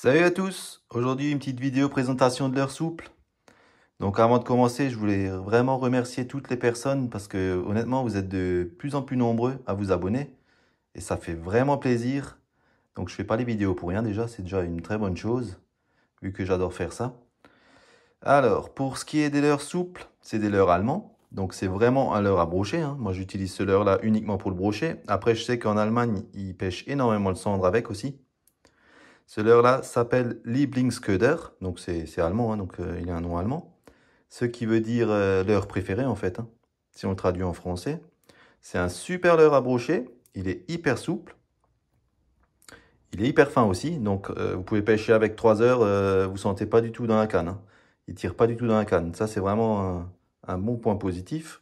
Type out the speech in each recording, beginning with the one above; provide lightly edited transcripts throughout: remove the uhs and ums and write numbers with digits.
Salut à tous! Aujourd'hui, une petite vidéo présentation de leurre souple. Donc avant de commencer, je voulais vraiment remercier toutes les personnes parce que honnêtement, vous êtes de plus en plus nombreux à vous abonner et ça fait vraiment plaisir. Donc je fais pas les vidéos pour rien déjà, c'est déjà une très bonne chose vu que j'adore faire ça. Alors, pour ce qui est des leurres souples, c'est des leurres allemands. Donc c'est vraiment un leurre à brocher, hein. Moi j'utilise ce leurre là uniquement pour le brocher. Après, je sais qu'en Allemagne, ils pêchent énormément le sandre avec aussi. Ce leurre-là s'appelle Lieblingsköder, donc c'est allemand, hein, donc il a un nom allemand. Ce qui veut dire leurre préféré en fait, hein, si on le traduit en français. C'est un super leurre à brocher, il est hyper souple, il est hyper fin aussi, donc vous pouvez pêcher avec 3 heures, vous sentez pas du tout dans la canne, hein. Il tire pas du tout dans la canne, ça c'est vraiment un bon point positif.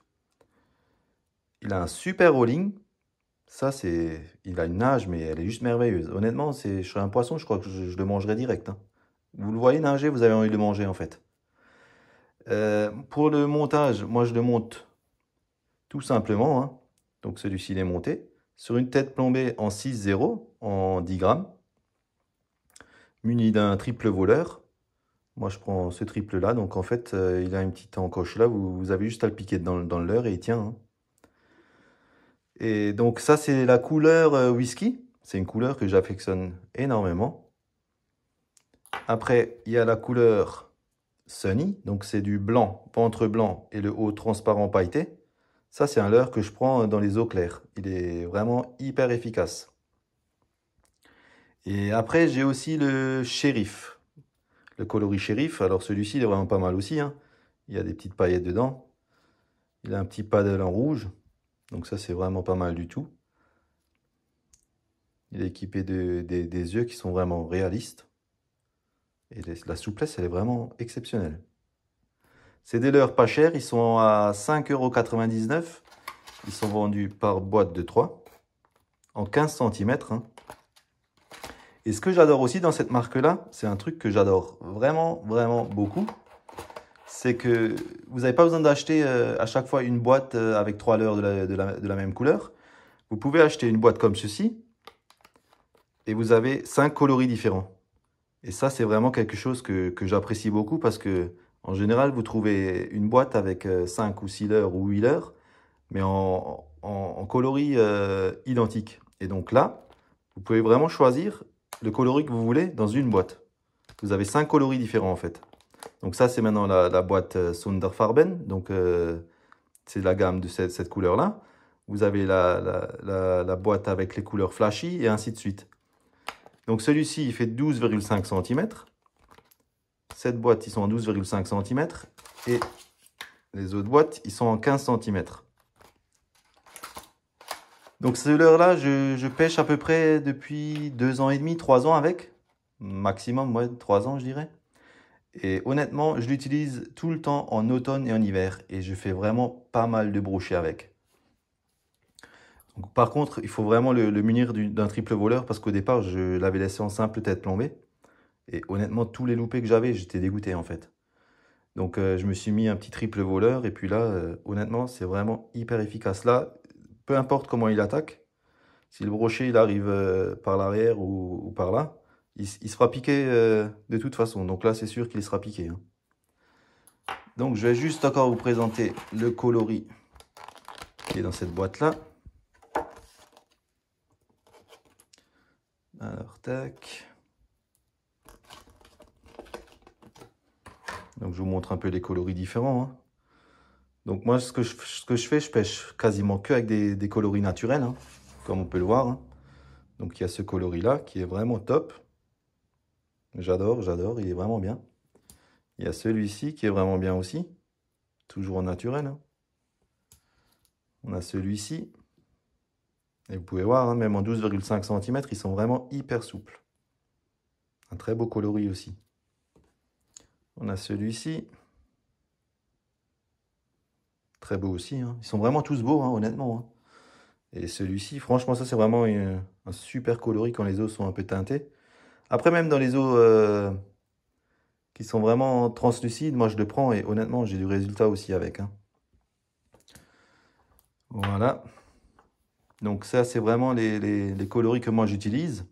Il a un super rolling, ça c'est, il a une nage mais elle est juste merveilleuse. Honnêtement, je serais un poisson, je crois que je le mangerais direct, hein. Vous le voyez nager, vous avez envie de le manger en fait. Pour le montage, moi je le monte tout simplement, hein. Donc celui-ci il est monté sur une tête plombée en 6-0 en 10 grammes, muni d'un triple voleur. Moi je prends ce triple là, donc en fait il a une petite encoche là, vous avez juste à le piquer dans le leurre et il tient, hein. Et donc ça c'est la couleur whisky, c'est une couleur que j'affectionne énormément. Après il y a la couleur Sunny, donc c'est du blanc, ventre blanc et le haut transparent pailleté. Ça, c'est un leurre que je prends dans les eaux claires. Il est vraiment hyper efficace. Et après, j'ai aussi le shérif, le coloris shérif. Alors celui-ci, il est vraiment pas mal aussi, hein. Il y a des petites paillettes dedans. Il a un petit paddle en rouge. Donc ça, c'est vraiment pas mal du tout. Il est équipé des yeux qui sont vraiment réalistes. Et la souplesse, elle est vraiment exceptionnelle. C'est des leurres pas chers. Ils sont à 5,99 €. Ils sont vendus par boîte de 3 en 15 cm, hein. Et ce que j'adore aussi dans cette marque-là, c'est un truc que j'adore vraiment, vraiment beaucoup. C'est que vous n'avez pas besoin d'acheter à chaque fois une boîte avec 3 leurres de la même couleur. Vous pouvez acheter une boîte comme ceci et vous avez 5 coloris différents. Et ça, c'est vraiment quelque chose que j'apprécie beaucoup parce que en général, vous trouvez une boîte avec 5 ou 6 leurres ou 8 leurres, mais en coloris identiques. Et donc là, vous pouvez vraiment choisir le coloris que vous voulez dans une boîte. Vous avez 5 coloris différents en fait. Donc ça, c'est maintenant la boîte Sonderfarben. Donc c'est la gamme de cette couleur-là. Vous avez la boîte avec les couleurs flashy et ainsi de suite. Donc celui-ci, il fait 12,5 cm. Cette boîte, ils sont en 12,5 cm. Et les autres boîtes, ils sont en 15 cm. Donc ce leurre-là, je pêche à peu près depuis 2 ans et demi, 3 ans avec. Maximum, ouais, 3 ans, je dirais. Et honnêtement, je l'utilise tout le temps en automne et en hiver. Et je fais vraiment pas mal de brochets avec. Donc, par contre, il faut vraiment le munir d'un triple voleur parce qu'au départ, je l'avais laissé en simple tête plombée. Et honnêtement, tous les loupés que j'avais, j'étais dégoûté en fait. Donc je me suis mis un petit triple voleur. Et puis là, honnêtement, c'est vraiment hyper efficace. Là, peu importe comment il attaque, si le brochet il arrive par l'arrière ou par là, il se fera piquer de toute façon. Donc là, c'est sûr qu'il sera piqué, hein. Donc je vais juste encore vous présenter le coloris qui est dans cette boîte-là. Alors, tac. Donc je vous montre un peu les coloris différents, hein. Donc moi, ce que je fais, je pêche quasiment que avec des coloris naturels, hein, comme on peut le voir, hein. Donc il y a ce coloris-là qui est vraiment top. J'adore, j'adore, il est vraiment bien. Il y a celui-ci qui est vraiment bien aussi, toujours en naturel, hein. On a celui-ci. Et vous pouvez voir, hein, même en 12,5 cm, ils sont vraiment hyper souples. Un très beau coloris aussi. On a celui-ci. Très beau aussi, hein. Ils sont vraiment tous beaux, hein, honnêtement, hein. Et celui-ci, franchement, ça c'est vraiment un super coloris quand les eaux sont un peu teintées. Après, même dans les eaux qui sont vraiment translucides, moi je le prends et honnêtement, j'ai du résultat aussi avec, hein. Voilà. Donc ça, c'est vraiment les coloris que moi j'utilise.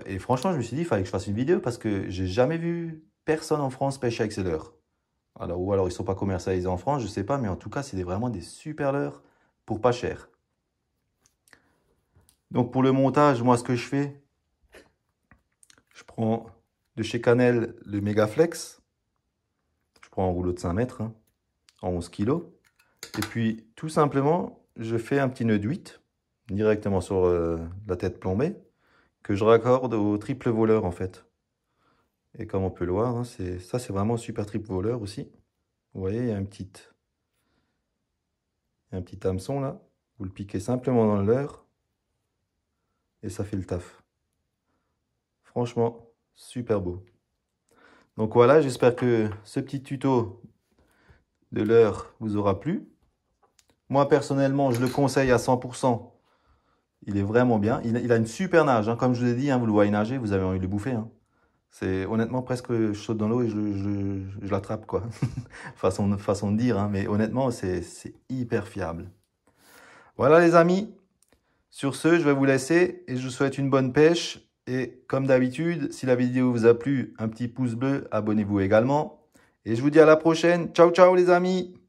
Et franchement, je me suis dit, il fallait que je fasse une vidéo parce que j'ai jamais vu personne en France pêcher avec ces leurres. Alors, ou alors ils ne sont pas commercialisés en France, je ne sais pas, mais en tout cas, c'est vraiment des super leurres pour pas cher. Donc pour le montage, moi ce que je fais, je prends de chez Canel le Megaflex. Je prends un rouleau de 5 mètres, hein, en 11 kg. Et puis tout simplement, je fais un petit nœud de 8 directement sur la tête plombée que je raccorde au triple voleur en fait. Et comme on peut le voir, hein, ça c'est vraiment super triple voleur aussi. Vous voyez, il y a un petit hameçon là. Vous le piquez simplement dans le leurre et ça fait le taf. Franchement, super beau. Donc voilà, j'espère que ce petit tuto de leurre vous aura plu. Moi personnellement, je le conseille à 100%. Il est vraiment bien. Il a une super nage, hein. Comme je vous ai dit, hein, vous le voyez nager, vous avez envie de le bouffer, hein. C'est honnêtement presque, je saute dans l'eau et je l'attrape, quoi. façon de dire, hein. Mais honnêtement, c'est hyper fiable. Voilà les amis. Sur ce, je vais vous laisser et je vous souhaite une bonne pêche. Et comme d'habitude, si la vidéo vous a plu, un petit pouce bleu, abonnez-vous également. Et je vous dis à la prochaine. Ciao, ciao les amis!